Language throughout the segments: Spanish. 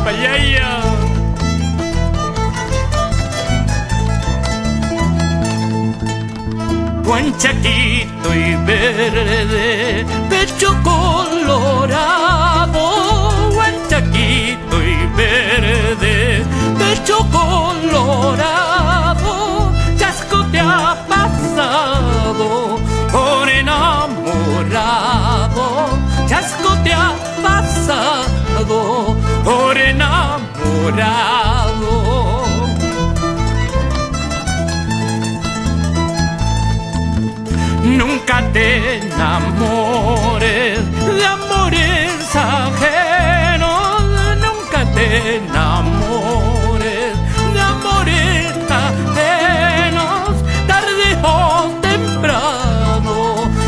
Payaya. Buen chaquito y verde, pecho colorado. Buen chaquito y verde, pecho colorado. Chasco te ha pasado por enamorado. Chasco te ha pasado por enamorado. Nunca te enamores de amores ajenos. Nunca te enamores de amores ajenos. Tarde o temprano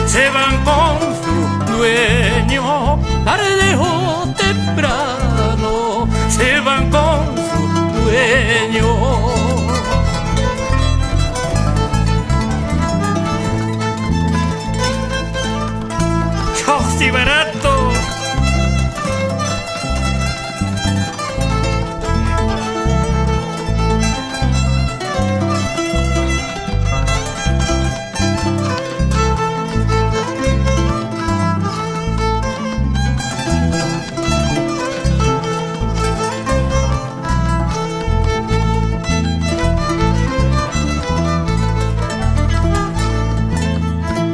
se van con su dueño. Tarde o temprano se van con su dueño. ¡Sí, barato!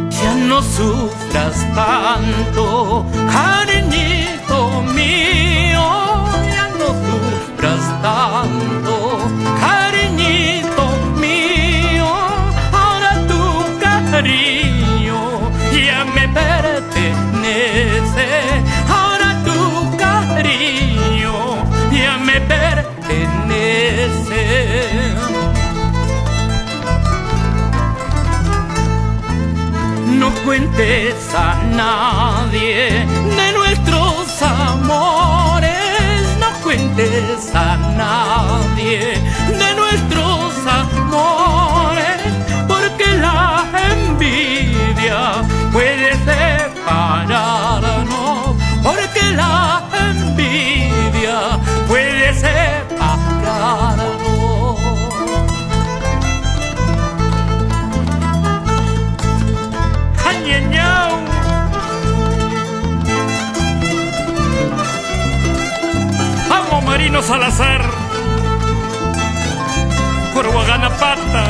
Ya no sufras tanto, cariñito mío. Ya no sufras tanto, cariñito mío. Ahora tu cariño ya me pertenece. Ahora tu cariño ya me pertenece. No cuentes a nadie de nuestros amores. No cuentes a nadie de nuestros amores, porque la envidia puede separarnos. Porque la envidia puede separarnos. Amo Marino Salazar, Cuerhuaganapata.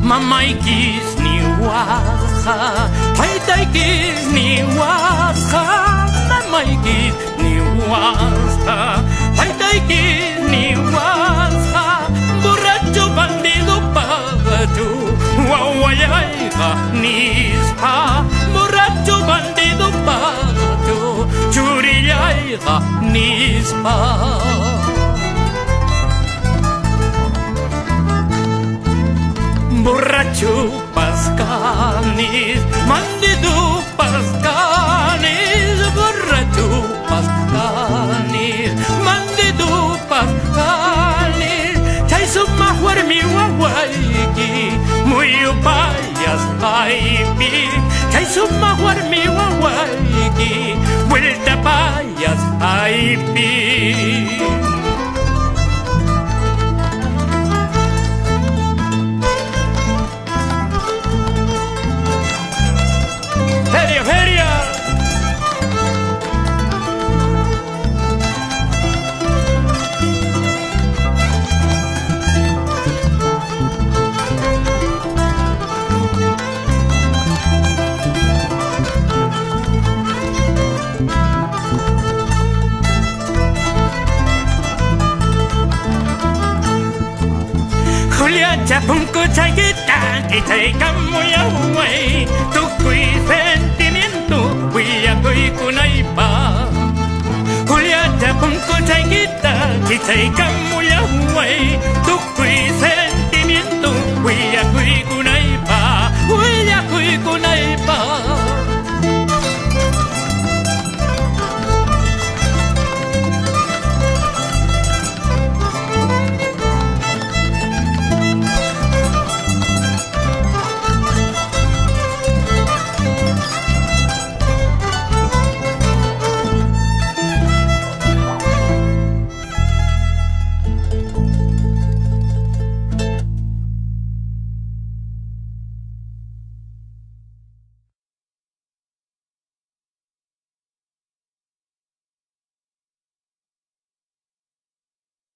Mamaikis ni waja, paitaikis ni waja. Mamaikis ni waja, paitaikis ni waja. Borracho, bandido, pagacho, guaguayaiga, nispa. Borracho, bandido, pagacho, churillaiga, nispa. Borracho pascanis, bandido pascanis. Borracho pascanis, bandido pascanis. Chaiso mahuar mi wawaiki, muy upayas aipi. Chaiso mahuar mi wawaiki, vuelta payas aipi. ¡Feria, feria! Julia Chapunco Chagueta, que traiga muy away, tu cui sentimiento, huya cui kunaipa. Julia Chapunco Chagueta, que traiga muy away, tu cui sentimiento, huya cui kunaipa.